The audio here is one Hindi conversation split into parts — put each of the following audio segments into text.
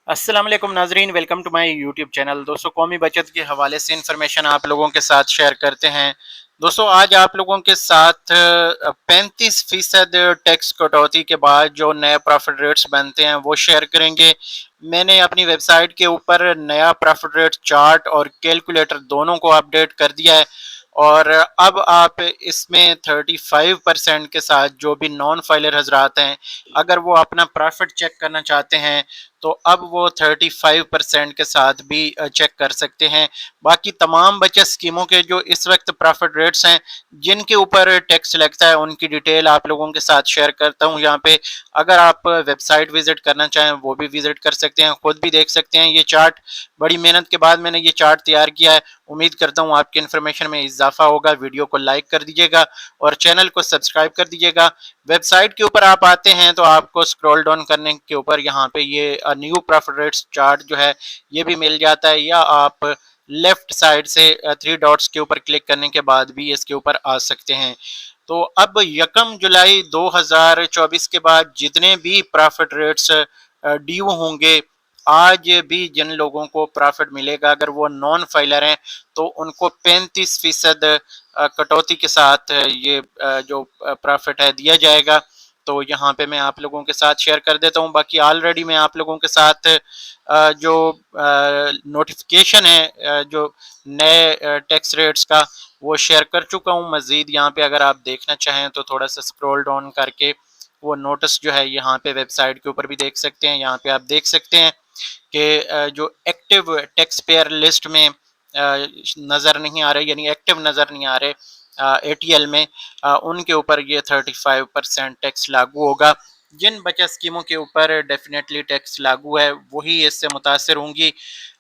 अस्सलाम वालेकुम नाजरीन, welcome to my YouTube channel. दोस्तों, कौमी बचत के हवाले से इंफॉर्मेशन आप लोगों के साथ शेयर करते हैं। दोस्तों, आज आप लोगों के साथ 35% टैक्स कटौती के बाद जो नए प्रॉफिट रेट्स बनते हैं वो शेयर करेंगे। मैंने अपनी वेबसाइट के ऊपर नया प्रॉफिट रेट चार्ट और कैलकुलेटर दोनों को अपडेट कर दिया है और अब आप इसमें 35% के साथ जो भी नॉन फाइलर हजरात हैं, अगर वो अपना प्रॉफिट चेक करना चाहते हैं तो अब वो 35% के साथ भी चेक कर सकते हैं। बाकी तमाम बचत स्कीमों के जो इस वक्त प्रॉफिट रेट्स हैं जिनके ऊपर टैक्स लगता है उनकी डिटेल आप लोगों के साथ शेयर करता हूं यहाँ पे। अगर आप वेबसाइट विजिट करना चाहें वो भी विजिट कर सकते हैं, खुद भी देख सकते हैं ये चार्ट। बड़ी मेहनत के बाद मैंने ये चार्ट तैयार किया है। उम्मीद करता हूँ आपकी इन्फॉर्मेशन में इजाफा होगा। वीडियो को लाइक कर दीजिएगा और चैनल को सब्सक्राइब कर दीजिएगा। वेबसाइट के ऊपर आप आते हैं तो आपको स्क्रॉल डाउन करने के ऊपर यहाँ पे ये न्यू प्रॉफिट रेट्स चार्ट जो है ये भी मिल जाता है, या आप लेफ्ट साइड से 3 डॉट्स के ऊपर क्लिक करने के बाद भी इसके ऊपर आ सकते हैं। तो अब 1 जुलाई 2024 के बाद जितने भी प्रॉफिट रेट्स ड्यू होंगे, आज भी जिन लोगों को प्रॉफिट मिलेगा अगर वो नॉन फाइलर हैं तो उनको 35% कटौती के साथ ये जो प्रॉफिट है दिया जाएगा। तो यहाँ पे मैं आप लोगों के साथ शेयर कर देता हूँ। बाकी ऑलरेडी मैं आप लोगों के साथ जो नोटिफिकेशन है जो नए टैक्स रेट्स का वो शेयर कर चुका हूँ। मज़ीद यहाँ पे अगर आप देखना चाहें तो थोड़ा सा स्क्रॉल डाउन करके वो नोटिस जो है यहाँ पे वेबसाइट के ऊपर भी देख सकते हैं। यहाँ पे आप देख सकते हैं कि जो एक्टिव टैक्स पेयर लिस्ट में नज़र नहीं आ रहे, यानी एक्टिव नज़र नहीं आ रहे एटीएल में, उनके ऊपर ये 35% टैक्स लागू होगा। जिन बचत स्कीमों के ऊपर डेफिनेटली टैक्स लागू है वही इससे मुतासर होंगी।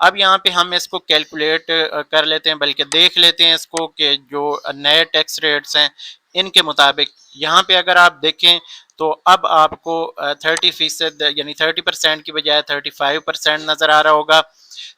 अब यहाँ पे हम इसको कैलकुलेट कर लेते हैं, बल्कि देख लेते हैं इसको कि जो नए टैक्स रेट्स हैं इनके मुताबिक यहाँ पे अगर आप देखें तो अब आपको 30% यानी 30% की बजाय 35% नज़र आ रहा होगा।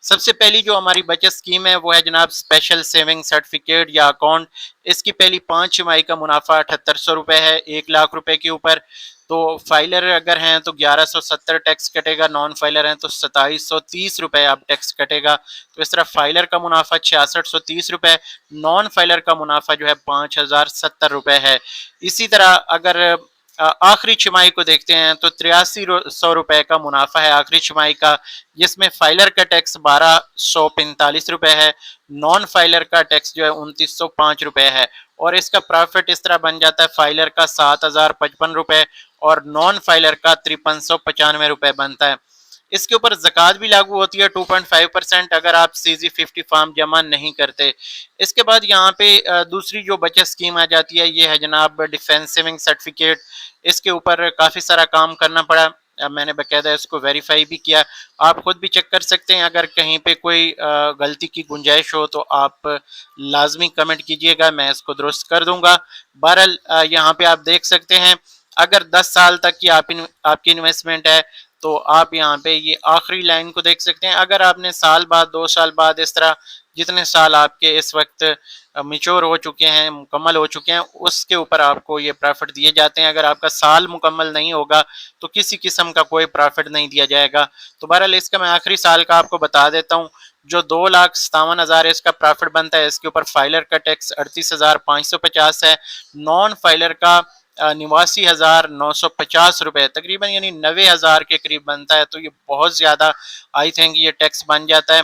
सबसे पहली जो हमारी बचत स्कीम है वो है जनाब स्पेशल सेविंग सर्टिफिकेट या अकाउंट। इसकी पहली 5 छमाही का मुनाफा 7800 रुपये है 1 लाख रुपए के ऊपर। तो फाइलर अगर हैं तो 1170 टैक्स कटेगा, नॉन फाइलर हैं तो 2730 रुपये अब टैक्स कटेगा। तो इस तरह फाइलर का मुनाफा 6630 रुपये, नॉन फाइलर का मुनाफा जो है 5070 रुपये है। इसी तरह अगर आखिरी छमाही को देखते हैं तो 8300 रुपये का मुनाफा है आखिरी छमाही का, जिसमें फाइलर का टैक्स 1245 रुपये है, नॉन फाइलर का टैक्स जो है 2905 रुपये है। और इसका प्रॉफिट इस तरह बन जाता है, फाइलर का 7055 रुपये और नॉन फाइलर का 5395 रुपये बनता है। इसके ऊपर ज़कात भी लागू होती है 2.5% अगर आप CZ50 फॉर्म जमा नहीं करते। इसके बाद यहाँ पे दूसरी जो बचत स्कीम आ जाती है ये है जनाब डिफेंस सेविंग सर्टिफिकेट। इसके ऊपर काफ़ी सारा काम करना पड़ा, मैंने बाकायदा इसको वेरीफाई भी किया। आप खुद भी चेक कर सकते हैं, अगर कहीं पे कोई गलती की गुंजाइश हो तो आप लाजमी कमेंट कीजिएगा, मैं इसको दुरुस्त कर दूंगा। बहरहाल यहाँ पे आप देख सकते हैं अगर 10 साल तक की आपकी इन्वेस्टमेंट है तो आप यहाँ पे ये आखिरी लाइन को देख सकते हैं। अगर आपने साल बाद 2 साल बाद इस तरह जितने साल आपके इस वक्त मिच्योर हो चुके हैं, मुकम्मल हो चुके हैं, उसके ऊपर आपको ये प्रॉफिट दिए जाते हैं। अगर आपका साल मुकम्मल नहीं होगा तो किसी किस्म का कोई प्रॉफिट नहीं दिया जाएगा। तो बहरहाल इसका मैं आखिरी साल का आपको बता देता हूँ। जो 2,57,000 इसका प्रॉफिट बनता है इसके ऊपर फाइलर का टैक्स 38,550 है, नॉन फाइलर का 89,950 रुपये तकरीबन यानी 90,000 के करीब बनता है। तो ये बहुत ज़्यादा आई थिंक ये टैक्स बन जाता है।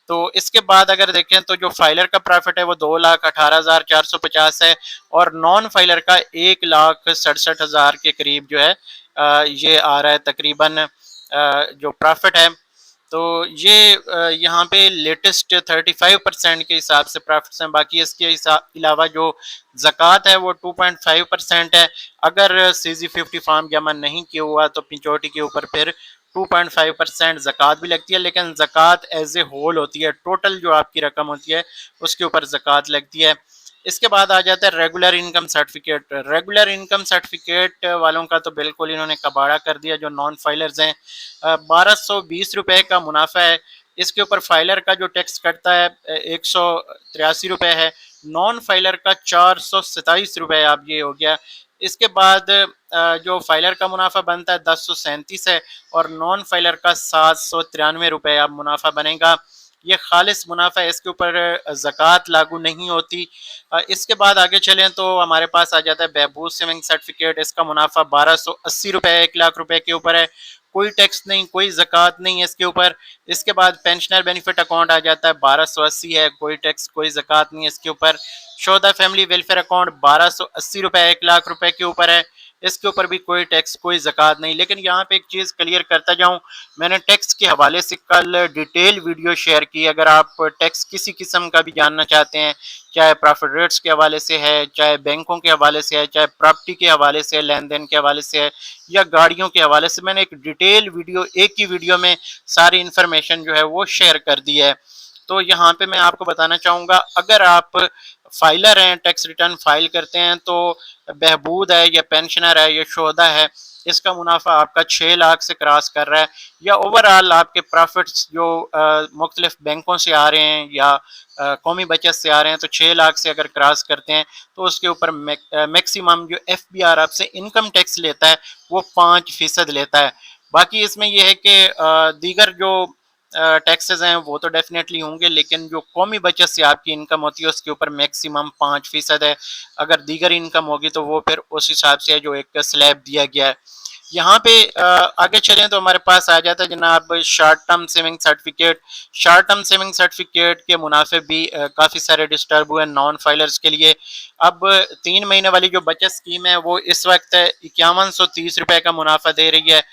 तो इसके बाद अगर देखें तो जो फाइलर का प्रॉफिट है वो 2,18,450 है और नॉन फाइलर का 1,67,000 के करीब जो है ये आ रहा है तकरीबन जो प्रॉफिट है। तो ये यहाँ पे लेटेस्ट 35% के हिसाब से प्रॉफिट्स हैं। बाकी इसके अलावा जो ज़कात है वो 2.5% है। अगर CZ50 फार्म जमा नहीं किया हुआ तो पिंचोटी के ऊपर फिर 2.5% ज़कात भी लगती है, लेकिन ज़कात एज ए होल होती है, टोटल जो आपकी रकम होती है उसके ऊपर ज़कात लगती है। इसके बाद आ जाता है regular income certificate. Regular income certificate वालों का तो बिल्कुल इन्होंने कबाड़ा कर दिया। जो नॉन फाइलर्स हैं 1220 रुपये का मुनाफा है, इसके ऊपर फाइलर का जो टैक्स कटता है 183 रुपये है, नॉन फाइलर का 427 रुपये। अब ये हो गया इसके बाद जो फाइलर का मुनाफा बनता है 1037 है और नॉन फाइलर का 793 रुपये अब मुनाफा बनेगा। ये खालिस मुनाफा है, इसके ऊपर ज़कात लागू नहीं होती। इसके बाद आगे चलें तो हमारे पास आ जाता है बहबूद सेविंग सर्टिफिकेट। इसका मुनाफा 1280 रुपये 1 लाख रुपए के ऊपर है, कोई टैक्स नहीं, कोई ज़कात नहीं है इसके ऊपर। इसके बाद पेंशनर बेनिफिट अकाउंट आ जाता है 1280 है, कोई टैक्स कोई ज़कात नहीं है इसके ऊपर। शोधा फैमिली वेलफेयर अकाउंट 1280 रुपये 1 लाख रुपए के ऊपर है, इसके ऊपर भी कोई टैक्स कोई ज़कात नहीं। लेकिन यहाँ पे एक चीज़ क्लियर करता जाऊँ, मैंने टैक्स के हवाले से कल डिटेल वीडियो शेयर की। अगर आप टैक्स किसी किस्म का भी जानना चाहते हैं, चाहे प्रॉफिट रेट्स के हवाले से है, चाहे बैंकों के हवाले से है, चाहे प्रॉपर्टी के हवाले से, लेन देन के हवाले से है, या गाड़ियों के हवाले से, मैंने एक डिटेल वीडियो एक ही वीडियो में सारी इन्फॉर्मेशन जो है वो शेयर कर दी है। तो यहाँ पे मैं आपको बताना चाहूँगा, अगर आप फाइलर हैं, टैक्स रिटर्न फाइल करते हैं, तो बहबूद है या पेंशनर है या शोधा है, इसका मुनाफा आपका 6 लाख से क्रॉस कर रहा है, या ओवरऑल आपके प्रॉफिट्स जो मुख्तलिफ बैंकों से आ रहे हैं या कौमी बचत से आ रहे हैं, तो 6 लाख से अगर क्रॉस करते हैं तो उसके ऊपर मैक्सिमम जो FBR आपसे इनकम टैक्स लेता है वो 5% लेता है। बाकी इसमें यह है कि दीगर जो टैक्सेस हैं वो तो डेफिनेटली होंगे, लेकिन जो कौमी बचत से आपकी इनकम होती है उसके ऊपर मैक्सिमम 5% है। अगर दीगर इनकम होगी तो वो फिर उस हिसाब से जो एक स्लैब दिया गया है। यहाँ पे आगे चलें तो हमारे पास आ जाता है जनाब short term saving certificate. Short term saving certificate के मुनाफे भी काफ़ी सारे डिस्टर्ब हुए नॉन फाइलर्स के लिए। अब 3 महीने वाली जो बचत स्कीम है वो इस वक्त 5130 रुपये का मुनाफा दे रही है,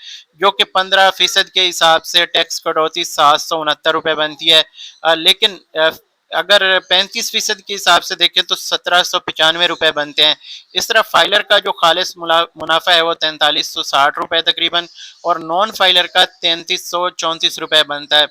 जो कि 15% के हिसाब से टैक्स कटौती 769 रुपये बनती है। लेकिन अगर 35% के हिसाब से देखें तो 1795 रुपये बनते हैं। इस तरह फाइलर का जो खालिस मुनाफा है वो 4360 रुपये तकरीबन, और नॉन फाइलर का 3334 रुपये बनता है।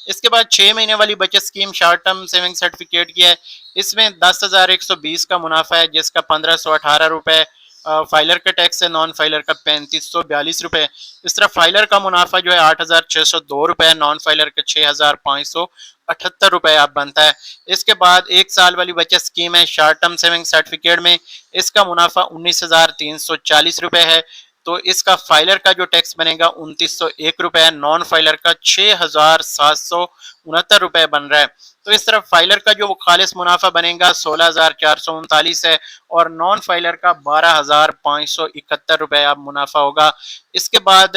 इसके बाद 6 महीने वाली बचत scheme short term saving certificate की है। इसमें 10,120 का मुनाफा है, जिसका 1518 रुपये फाइलर का टैक्स है, नॉन फाइलर का 3542 रुपये। इस तरह फाइलर का मुनाफा जो है 8,602 रुपये, नॉन फाइलर का 6,578 रुपये आप बनता है। इसके बाद 1 साल वाली बचत स्कीम है शॉर्ट टर्म सेविंग सर्टिफिकेट में, इसका मुनाफा 19,340 रुपये है, तो इसका फाइलर का जो टैक्स बनेगा 2,901 रुपये, नॉन फाइलर का 6,769 रुपये बन रहा है। तो इस तरह फाइलर का जो खालिस मुनाफा बनेगा 16,439 है, और नॉन फाइलर का 12,571 रुपये अब मुनाफा होगा। इसके बाद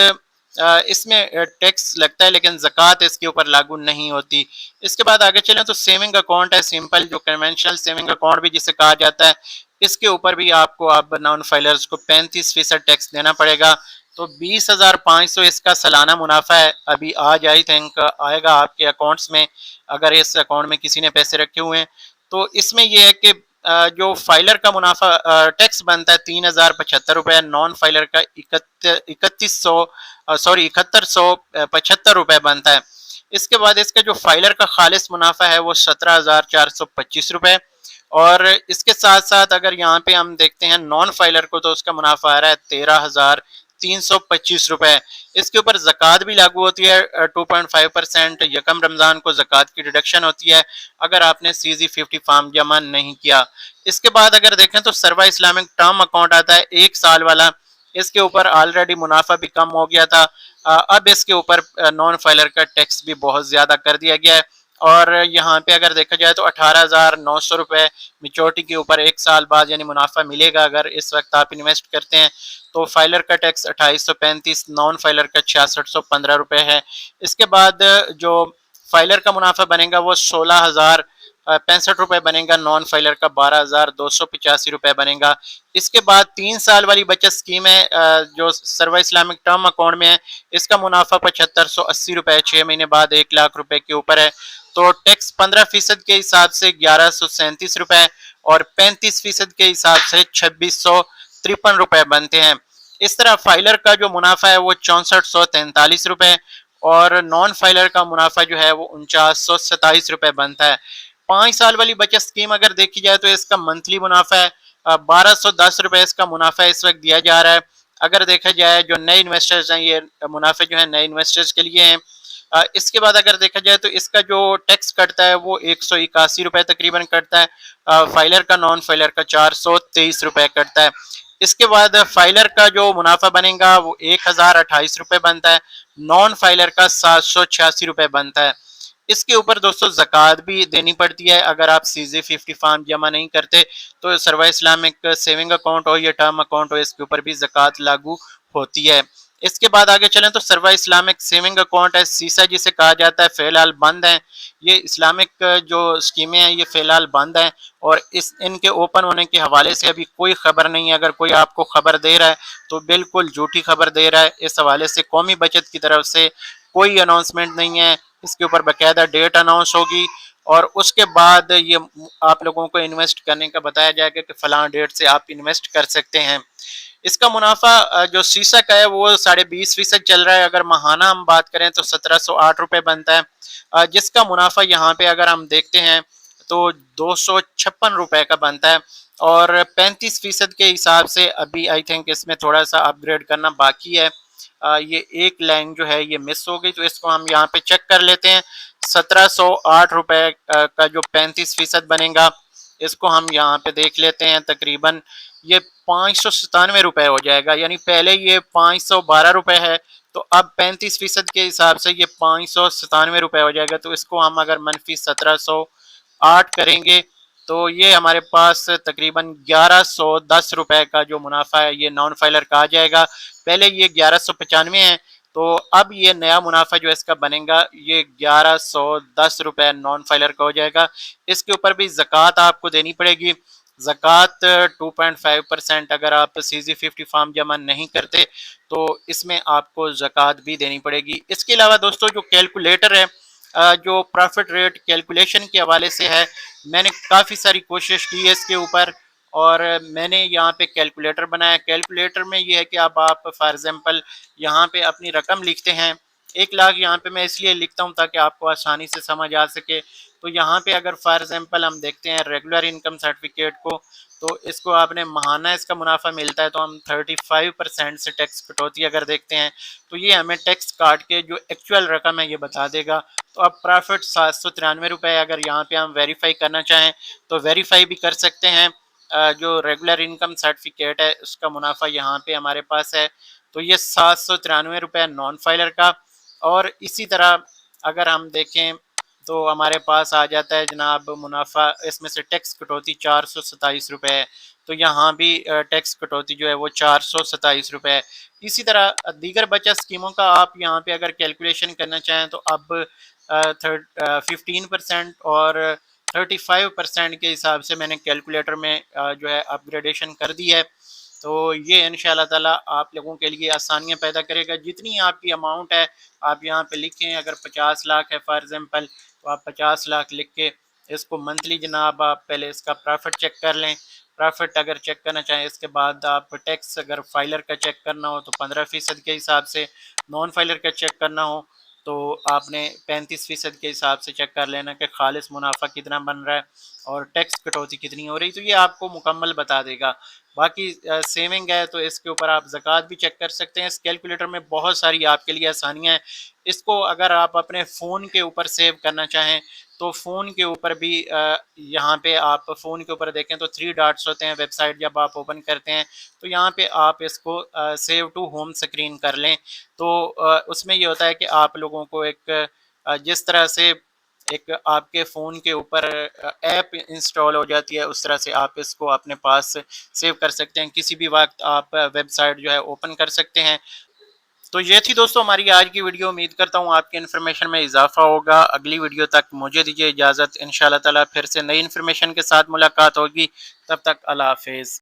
इसमें टैक्स लगता है लेकिन ज़कात इसके ऊपर लागू नहीं होती। इसके बाद आगे चलें तो सेविंग अकाउंट है, सिंपल जो कन्वेंशनल सेविंग अकाउंट भी जिसे कहा जाता है, इसके ऊपर भी आपको अब नॉन फाइलर्स को 35% टैक्स देना पड़ेगा। तो 20,500 इसका सालाना मुनाफा है, अभी आज आई थिंक आएगा आपके अकाउंट्स में, अगर इस अकाउंट में किसी ने पैसे रखे हुए हैं। तो इसमें यह है कि जो फाइलर का मुनाफा टैक्स बनता है 3,075 रुपये, नॉन फाइलर का 71,775 रुपये बनता है। इसके बाद इसका जो फाइलर का खालिस मुनाफा है वो 17,425 रुपये, और इसके साथ साथ अगर यहाँ पे हम देखते हैं नॉन फाइलर को, तो उसका मुनाफा आ रहा है 13,325 रुपये। इसके ऊपर ज़कात भी लागू होती है 2.5%। यकम रमज़ान को ज़कात की डिडक्शन होती है अगर आपने CZ50 फार्म जमा नहीं किया। इसके बाद अगर देखें तो सर्वा इस्लामिक टर्म अकाउंट आता है 1 साल वाला, इसके ऊपर ऑलरेडी मुनाफा भी कम हो गया था, अब इसके ऊपर नॉन फाइलर का टैक्स भी बहुत ज़्यादा कर दिया गया है। और यहाँ पे अगर देखा जाए तो 18,900 रुपये मिच्योरिटी के ऊपर 1 साल बाद यानी मुनाफा मिलेगा अगर इस वक्त आप इन्वेस्ट करते हैं। तो फाइलर का टैक्स 2835, नॉन फाइलर का 6615 रुपये है। इसके बाद जो फाइलर का मुनाफा बनेगा वो 16,065 रुपये बनेगा, नॉन फाइलर का 12,285 रुपये बनेगा। इसके बाद 3 साल वाली बचत स्कीम है जो सर्वा इस्लामिक टर्म अकाउंट में है, इसका मुनाफा 7580 रुपये, 6 महीने बाद 1 लाख रुपए के ऊपर है। तो टैक्स 15% के हिसाब से 1137 रुपये और 35% के हिसाब से 2653 रुपये बनते हैं। इस तरह फाइलर का जो मुनाफा है वो 6443 रुपये, और नॉन फाइलर का मुनाफा जो है वो 4927 रुपये बनता है। 5 साल वाली बचत स्कीम अगर देखी जाए तो इसका मंथली मुनाफा है 1210 रुपये, इसका मुनाफा इस वक्त दिया जा रहा है। अगर देखा जाए जो नए इन्वेस्टर्स हैं, ये मुनाफे जो है नए इन्वेस्टर्स के लिए हैं। इसके बाद अगर देखा जाए तो इसका जो टैक्स कटता है वो 181 रुपये तकरीबन कटता है, फाइलर का, नॉन फाइलर का 423 रुपये कटता है। इसके बाद फाइलर का जो मुनाफा बनेगा वो 1028 रुपये बनता है, नॉन फाइलर का 786 रुपये बनता है। इसके ऊपर दोस्तों ज़कात भी देनी पड़ती है। अगर आप सीजे 50 फार्म जमा नहीं करते तो सर्वा इस्लामिक सेविंग अकाउंट हो या टर्म अकाउंट हो, इसके ऊपर भी ज़कात लागू होती है। इसके बाद आगे चलें तो सर्वा इस्लामिक सेविंग अकाउंट है, सीसा जिसे कहा जाता है, फिलहाल बंद है। ये इस्लामिक जो स्कीमें हैं ये फिलहाल बंद हैं और इनके ओपन होने के हवाले से अभी कोई खबर नहीं है। अगर कोई आपको खबर दे रहा है तो बिल्कुल झूठी खबर दे रहा है। इस हवाले से कौमी बचत की तरफ से कोई अनाउंसमेंट नहीं है। इसके ऊपर बाकायदा डेट अनाउंस होगी और उसके बाद ये आप लोगों को इन्वेस्ट करने का बताया जाएगा कि फलां डेट से आप इन्वेस्ट कर सकते हैं। इसका मुनाफा जो सीसा का है वो 20.5% चल रहा है। अगर महाना हम बात करें तो 1708 रुपये बनता है, जिसका मुनाफा यहाँ पे अगर हम देखते हैं तो 256 रुपये का बनता है और 35% के हिसाब से अभी आई थिंक इसमें थोड़ा सा अपग्रेड करना बाकी है। ये एक लाइन जो है ये मिस हो गई, तो इसको हम यहाँ पे चेक कर लेते हैं। 1708 रुपये का जो 35% बनेगा इसको हम यहाँ पे देख लेते हैं। तकरीबन ये 597 रुपये हो जाएगा, यानी पहले ये 512 रुपये है तो अब 35% के हिसाब से ये 597 रुपये हो जाएगा। तो इसको हम अगर मनफी 1708 करेंगे तो ये हमारे पास तकरीबन 1110 रुपये का जो मुनाफा है ये नॉन फाइलर का आ जाएगा। पहले ये 1195 है तो अब ये नया मुनाफा जो इसका बनेगा ये 1110 रुपये नॉन फाइलर का हो जाएगा। इसके ऊपर भी ज़कात आपको देनी पड़ेगी। ज़कात 2.5% अगर आप सीजी 50 फार्म जमा नहीं करते तो इसमें आपको ज़कात भी देनी पड़ेगी। इसके अलावा दोस्तों जो कैलकुलेटर है, जो प्रॉफिट रेट कैलकुलेशन के हवाले से है, मैंने काफ़ी सारी कोशिश की है इसके ऊपर और मैंने यहाँ पे कैलकुलेटर बनाया। कैलकुलेटर में ये है कि अब आप फॉर एग्जांपल यहाँ पे अपनी रकम लिखते हैं। 1 लाख यहाँ पे मैं इसलिए लिखता हूँ ताकि आपको आसानी से समझ आ सके। तो यहाँ पे अगर फॉर एग्जांपल हम देखते हैं रेगुलर इनकम सर्टिफिकेट को, तो इसको आपने महाना इसका मुनाफा मिलता है तो हम 35% से टैक्स कटौती अगर देखते हैं तो ये हमें टैक्स काट के जो एक्चुअल रकम है ये बता देगा। तो अब प्रॉफिट 793 रुपये, अगर यहाँ पे हम वेरीफाई करना चाहें तो वेरीफाई भी कर सकते हैं। जो रेगुलर इनकम सर्टिफिकेट है उसका मुनाफा यहाँ पे हमारे पास है तो ये 793 रुपये नॉन फाइलर का। और इसी तरह अगर हम देखें तो हमारे पास आ जाता है जनाब मुनाफा, इसमें से टैक्स कटौती 427 रुपये है तो यहाँ भी टैक्स कटौती जो है वो 427 रुपये है। इसी तरह दीगर बचत स्कीमों का आप यहाँ पे अगर कैलकुलेशन करना चाहें तो अब 15% और 35% के हिसाब से मैंने कैलकुलेटर में जो है अपग्रेडेशन कर दी है। तो ये इंशाल्लाह ताला आप लोगों के लिए आसानियाँ पैदा करेगा। जितनी आपकी अमाउंट है आप यहाँ पे लिखें। अगर 50 लाख है फॉर एग्जांपल तो आप 50 लाख लिख के इसको मंथली जनाब आप पहले इसका प्रॉफिट चेक कर लें। प्रॉफिट अगर चेक करना चाहें इसके बाद आप टैक्स अगर फाइलर का चेक करना हो तो 15% के हिसाब से, नॉन फाइलर का चेक करना हो तो आपने 35% के हिसाब से चेक कर लेना कि खालिस मुनाफा कितना बन रहा है और टैक्स कटौती कितनी हो रही, तो ये आपको मुकम्मल बता देगा। बाकी सेविंग है तो इसके ऊपर आप ज़कात भी चेक कर सकते हैं। इस कैलकुलेटर में बहुत सारी आपके लिए आसानियाँ हैं। इसको अगर आप अपने फ़ोन के ऊपर सेव करना चाहें तो फ़ोन के ऊपर भी यहाँ पे आप फ़ोन के ऊपर देखें तो 3 डॉट्स होते हैं। वेबसाइट जब आप ओपन करते हैं तो यहाँ पे आप इसको सेव टू होम स्क्रीन कर लें तो उसमें ये होता है कि आप लोगों को एक जिस तरह से एक आपके फ़ोन के ऊपर ऐप इंस्टॉल हो जाती है उस तरह से आप इसको अपने पास सेव कर सकते हैं। किसी भी वक्त आप वेबसाइट जो है ओपन कर सकते हैं। तो ये थी दोस्तों हमारी आज की वीडियो। उम्मीद करता हूँ आपकी इन्फॉर्मेशन में इजाफा होगा। अगली वीडियो तक मुझे दीजिए इजाज़त। इंशाल्लाह ताला फिर से नई इन्फॉर्मेशन के साथ मुलाकात होगी। तब तक अल्लाह हाफिज़।